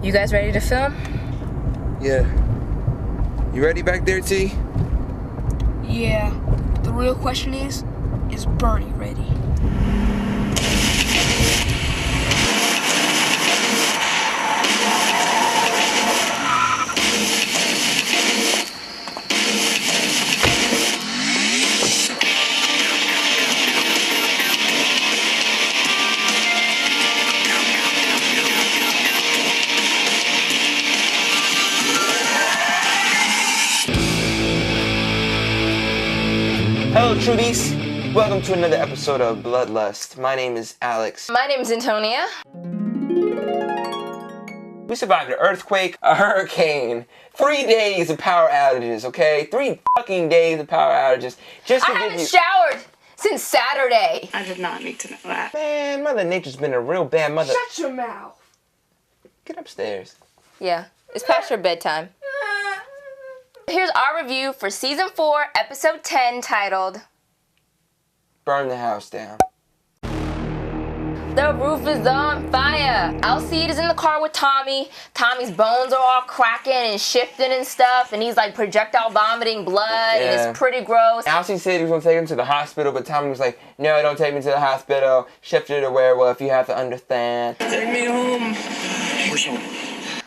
You guys ready to film? Yeah. You ready back there, T? Yeah. The real question is Bernie ready? Hello, Trudies. Welcome to another episode of Bloodlust. My name is Alex. My name is Antonia. We survived an earthquake, a hurricane, 3 days of power outages, okay? 3 fucking days of power outages. Just to I give haven't you... showered since Saturday. I did not need to know that. Man, Mother Nature's been a real bad mother... Shut your mouth. Get upstairs. Yeah, it's past your bedtime. Here's our review for Season 4, Episode 10, titled... Burn the house down. The roof is on fire. Alcide is in the car with Tommy. Tommy's bones are all cracking and shifting and stuff, and he's like projectile vomiting blood, and it's pretty gross. Alcide said he was going to take him to the hospital, but Tommy was like, no, don't take me to the hospital. Shifted to werewolf, you have to understand. Take me home. Where's home?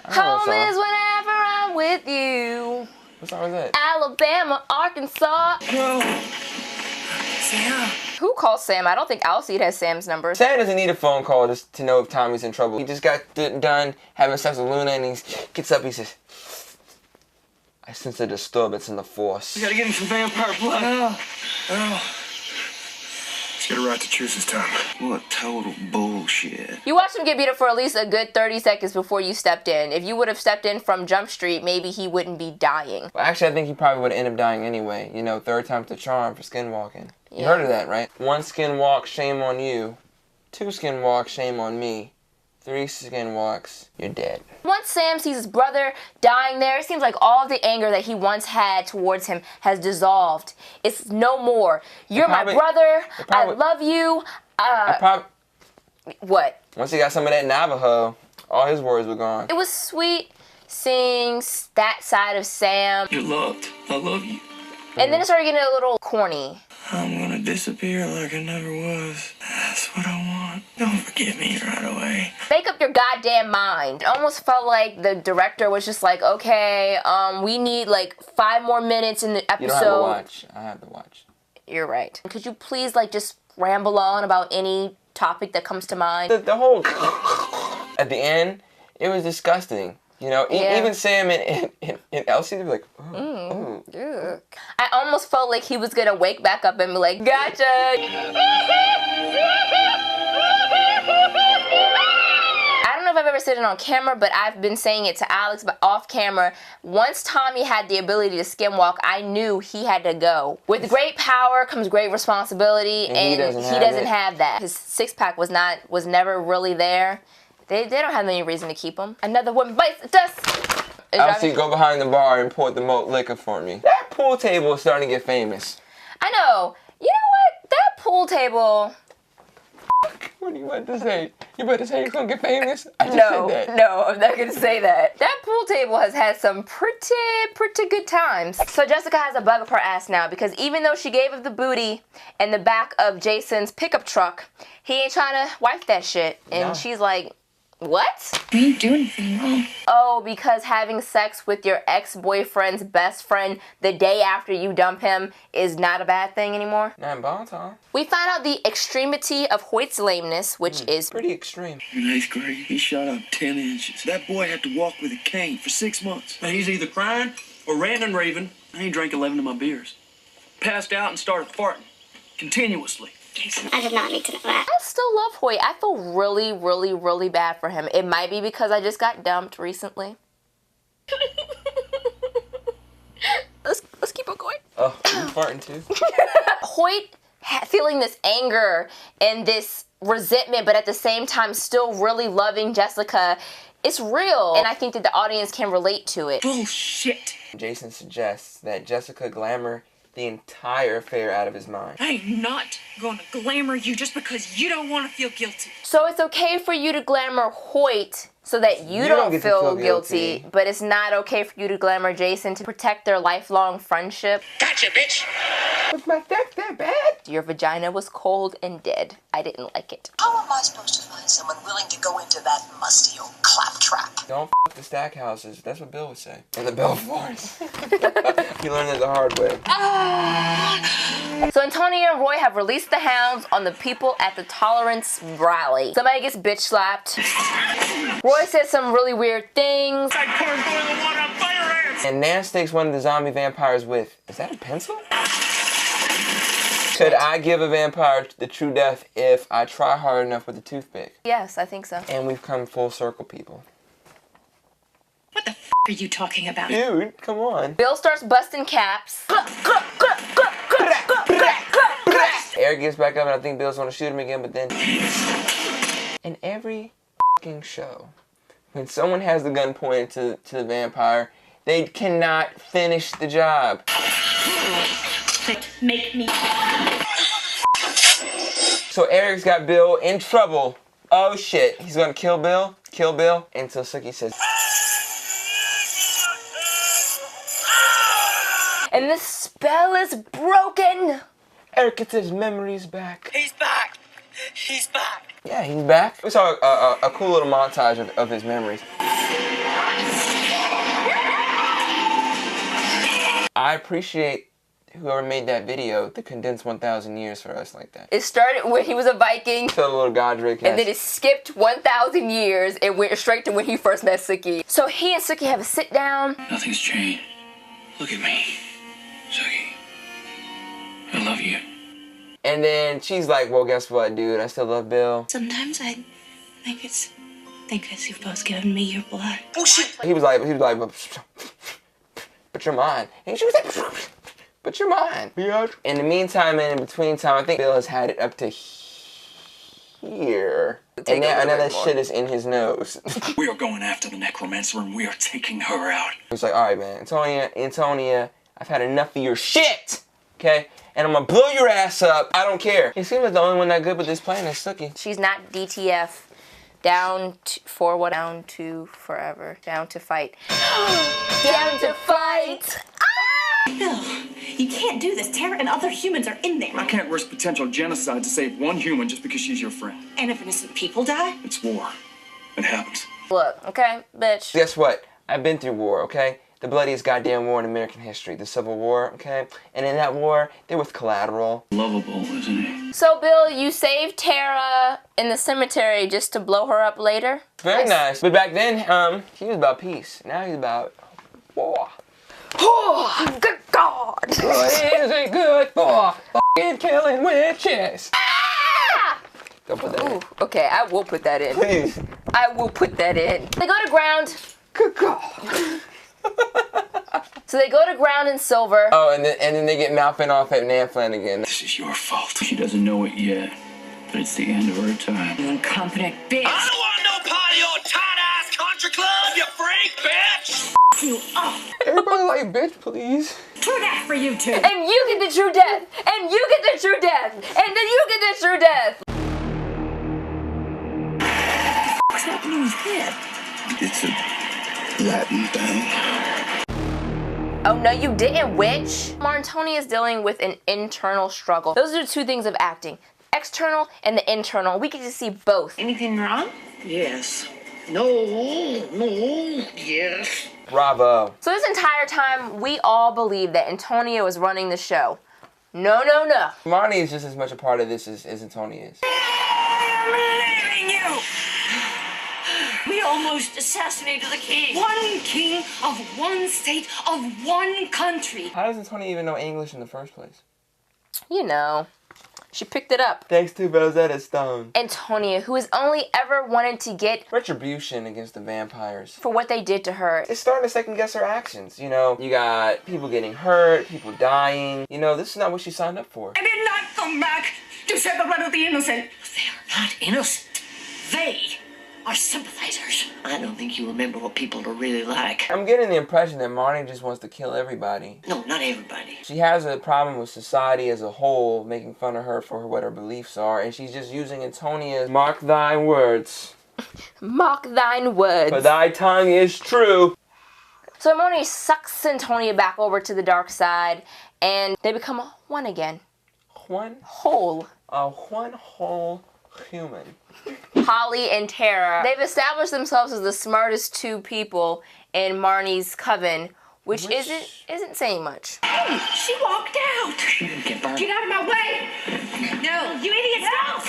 Home is whenever I'm with you. What song was that? Alabama, Arkansas. Bro. Sam. Who calls Sam? I don't think Alcide has Sam's number. Sam doesn't need a phone call just to know if Tommy's in trouble. He just got done having sex with Luna, and he gets up, he says, I sense a disturbance in the force. We gotta get him some vampire blood. Oh. Let's get it right to choose this time. What total bullshit. You watched him get beat up for at least a good 30 seconds before you stepped in. If you would have stepped in from Jump Street, maybe he wouldn't be dying. Well, actually, I think he probably would have ended up dying anyway. You know, 3rd time's the charm for skinwalking. You Yeah. heard of that, right? 1 skinwalk, shame on you. 2 skinwalks, shame on me. 3 skinwalks, you're dead. Once Sam sees his brother dying there, it seems like all of the anger that he once had towards him has dissolved. It's no more. You're my brother. I love you. What? Once he got some of that Navajo, all his words were gone. It was sweet seeing that side of Sam. You're loved. I love you. And then it started getting a little corny. I'm gonna disappear like I never was. That's what I want. Don't forget me right away. Make up your goddamn mind. It almost felt like the director was just like, okay, we need like 5 more minutes in the episode. You don't have to watch. I have to watch. You're right. Could you please like just ramble on about any topic that comes to mind? The whole at the end, it was disgusting. You know, even Sam and Elsie, they were like, oh. I almost felt like he was gonna wake back up and be like, gotcha! I don't know if I've ever said it on camera, but I've been saying it to Alex, but off camera. Once Tommy had the ability to skinwalk, I knew he had to go. With great power comes great responsibility, and he doesn't have that. His six-pack was never really there. They don't have any reason to keep him. Another woman bites the dust. Elsie, go behind the bar and pour the malt liquor for me. That pool table is starting to get famous. I know. You know what? That pool table... What are you about to say? You about to say it's gonna get famous? I just No, said that. no, I'm not gonna say that. That pool table has had some pretty good times. So Jessica has a bug up her ass now because even though she gave up the booty and the back of Jason's pickup truck, he ain't trying to wipe that shit. And she's like, what? We didn't do anything wrong. Oh, because having sex with your ex-boyfriend's best friend the day after you dump him is not a bad thing anymore? Not in bon time. We find out the extremity of Hoyt's lameness, which is pretty extreme. In 8th grade, he shot up 10 inches. That boy had to walk with a cane for 6 months. Now he's either crying or ranting and raving. I ain't drank 11 of my beers. Passed out and started farting. Continuously. Jason, I did not need to know that. I still love Hoyt. I feel really bad for him. It might be because I just got dumped recently. Let's keep on going. Oh, you farting too? Hoyt feeling this anger and this resentment, but at the same time still really loving Jessica. It's real, and I think that the audience can relate to it. Bullshit. Jason suggests that Jessica glamour the entire affair out of his mind. I am not going to glamour you just because you don't want to feel guilty. So it's okay for you to glamour Hoyt so that you don't get to feel feel guilty, guilty. but it's not okay for you to glamour Jason to protect their lifelong friendship. Gotcha, bitch! Was my sex that bad? Your vagina was cold and dead. I didn't like it. How am I supposed to find someone willing to go into that musty old claptrap? Don't f the stack houses. That's what Bill would say. And the Bell Force. He learned it the hard way. So Antonia and Roy have released the hounds on the people at the Tolerance rally. Somebody gets bitch slapped. Roy says some really weird things. And Nance takes one of the zombie vampires with. Is that a pencil? Could I give a vampire the true death if I try hard enough with a toothpick? Yes, I think so. And we've come full circle, people. What the f are you talking about? Dude, come on. Bill starts busting caps. Eric gets back up and I think Bill's gonna shoot him again, but then... In every f***ing show, when someone has the gun pointed to the vampire, they cannot finish the job. Make me. So Eric's got Bill in trouble. Oh shit, he's gonna kill Bill, until Sookie says... And the spell is broken. Eric gets his memories back. He's back! He's back! Yeah, he's back. We saw a cool little montage of his memories. I appreciate whoever made that video to condense 1,000 years for us like that. It started when he was a Viking, So little Godric has... and then it skipped 1,000 years and went straight to when he first met Sookie. So he and Sookie have a sit down. Nothing's changed. Look at me. Sookie. I love you. And then she's like, well, guess what, dude? I still love Bill. Sometimes I think it's you've both given me your blood. He was like, but you're mine. And she was like, but you're mine. In the meantime and in between time, I think Bill has had it up to here. And now that shit is in his nose. We are going after the necromancer and we are taking her out. He's like, all right, man, Antonia, I've had enough of your shit, okay? And I'm gonna blow your ass up. I don't care. It seems like the only one that good with this plan is Sookie. She's not DTF. Down to, for what? Down to forever. Down to fight. Down to fight! Bill, you can't do this. Tara and other humans are in there. I can't risk potential genocide to save one human just because she's your friend. And if innocent people die? It's war. It happens. Look, okay, bitch. Guess what? I've been through war, okay? The bloodiest goddamn war in American history, the Civil War, okay? And in that war, there was collateral. Lovable, isn't he? So, Bill, you saved Tara in the cemetery just to blow her up later? Very nice. But back then, he was about peace. Now he's about war. Oh, good God! What is it good for? Fucking killing witches. Ah! Don't put that in. Ooh, okay, I will put that in. Please. I will put that in. They go to ground. Good God. So they go to ground in silver. Oh, and then they get mouthing off at Nan Flanagan. This is your fault. She doesn't know it yet, but it's the end of her time. You incompetent bitch. I don't want no part of your tight-ass country club, you freak bitch! You up. Everybody like, bitch, please. True death for you two. And you get the true death. And you get the true death. And then you get the true death. What's happening with him? It's a Latin thing. Oh, no, you didn't, witch. Martoni is dealing with an internal struggle. Those are the two things of acting. External and the internal. We get to see both. Anything wrong? Yes. No, yes. Bravo. So this entire time, we all believed that Antonia was running the show. No, no, no. Marnie is just as much a part of this as Antonia is. I'm leaving you. We almost assassinated the king. One king of one state of one country. How does Antonia even know English in the first place? You know, she picked it up. Thanks to Rosetta Stone. Antonia, who has only ever wanted to get Retribution against the vampires. for what they did to her. It's starting to second guess her actions. You know, you got people getting hurt, people dying. You know, this is not what she signed up for. I did not come back to shed the blood of the innocent. They are not innocent. They are sympathizers. I don't think you remember what people are really like. I'm getting the impression that Marnie just wants to kill everybody. No, not everybody. She has a problem with society as a whole, making fun of her for what her beliefs are, and she's just using Antonia's mark thy words Mock thine words. For thy tongue is true. So Hermione sucks Antonia back over to the dark side, and they become one again. One Whole. whole human. Holly and Tara, they've established themselves as the smartest two people in Marnie's coven, which isn't saying much. Hey, she walked out. She didn't get burned. Get out of my way. No, you idiots, no.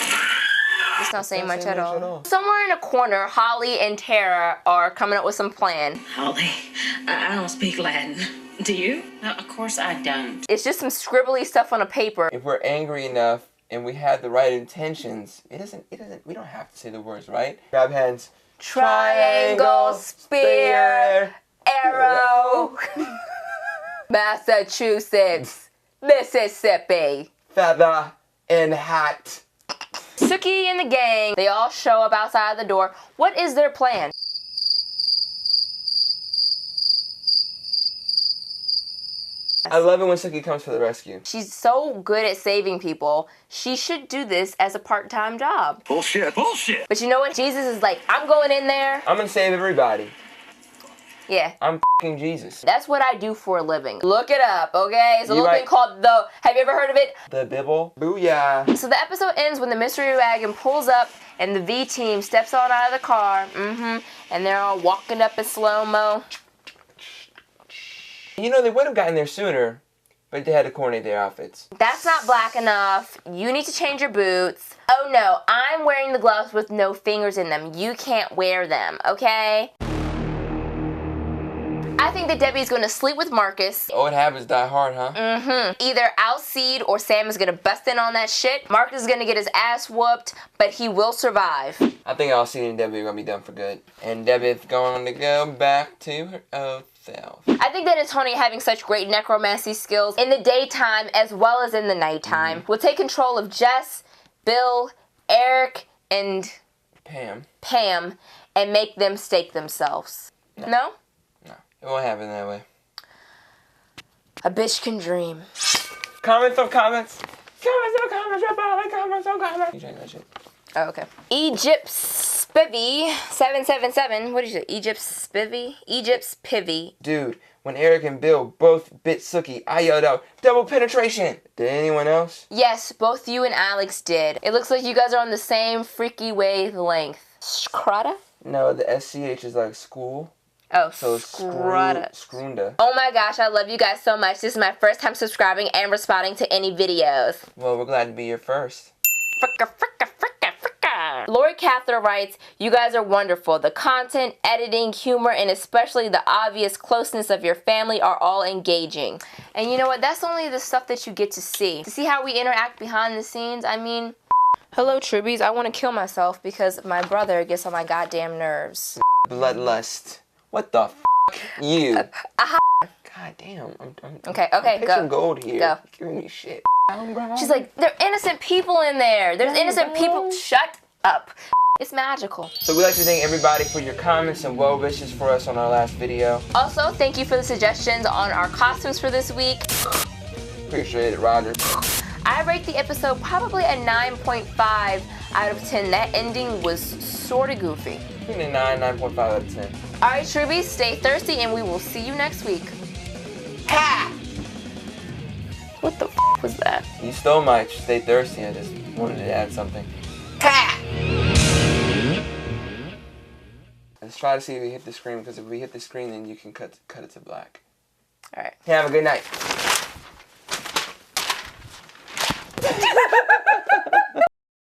It's not saying much at much all. at all. Somewhere in a corner, Holly and Tara are coming up with some plan. Holly, I don't speak Latin. Do you? No, of course I don't. It's just some scribbly stuff on a paper. If we're angry enough and we have the right intentions, we don't have to say the words, right? Grab hands. Triangle, spear, arrow. Massachusetts, Mississippi. Feather and hat. Sookie and the gang, they all show up outside the door. What is their plan? I love it when Sookie comes for the rescue. She's so good at saving people. She should do this as a part-time job. Bullshit. Bullshit. But you know what? Jesus is like, I'm going in there. I'm gonna save everybody. Yeah. I'm f***ing Jesus. That's what I do for a living. Look it up, okay? It's a You little right. thing called the... Have you ever heard of it? The Bibble. Booyah. So the episode ends when the mystery wagon pulls up and the V-team steps on out of the car. And they're all walking up in slow-mo. You know, they would have gotten there sooner, but they had to coordinate their outfits. That's not black enough. You need to change your boots. Oh no, I'm wearing the gloves with no fingers in them. You can't wear them, okay? I think that Debbie's gonna sleep with Marcus. Old habits die hard, huh? Either Alcide or Sam is gonna bust in on that shit. Marcus is gonna get his ass whooped, but he will survive. I think Alcide and Debbie are gonna be done for good. And Debbie's going to go back to her old self. I think that Antonia having such great necromancy skills in the daytime as well as in the nighttime will take control of Jess, Bill, Eric, and Pam, and make them stake themselves. No? it won't happen that way. A bitch can dream. Comments on comments. Comments on comments. Comments on comments. You change that shit. Oh, okay. Egypt Spivvy 777. What did you say? Egypt Spivvy? Egypt Spivvy. Dude, when Eric and Bill both bit Sookie, I yelled out, double penetration. Did anyone else? Yes, both you and Alex did. It looks like you guys are on the same freaky wavelength. Scrata? No, the SCH is like school. Oh, So Scrata. Scroonda. Oh my gosh, I love you guys so much. This is my first time subscribing and responding to any videos. Well, we're glad to be your first. Fricka, fricka, fricka, fricka. Lori Cather writes, you guys are wonderful. The content, editing, humor, and especially the obvious closeness of your family are all engaging. And you know what? That's only the stuff that you get to see. To see how we interact behind the scenes, I mean... Hello, Trubies. I want to kill myself because my brother gets on my goddamn nerves. Bloodlust. What the f***? You. God damn. Okay, I'm go. pitching gold here. Go. Giving me shit. She's like, there are innocent people in there. There's innocent people. Shut up. It's magical. So we'd like to thank everybody for your comments and well wishes for us on our last video. Also, thank you for the suggestions on our costumes for this week. Appreciate it, Roger. I rate the episode probably a 9.5 out of 10. That ending was sort of goofy. Between a 9.5 out of 10. Alright, Trubies, stay thirsty and we will see you next week. Ha! What the was that? You stole my stay thirsty. I just wanted to add something. Ha! Let's try to see if we hit the screen, because if we hit the screen, then you can cut it to black. Alright. Have a good night.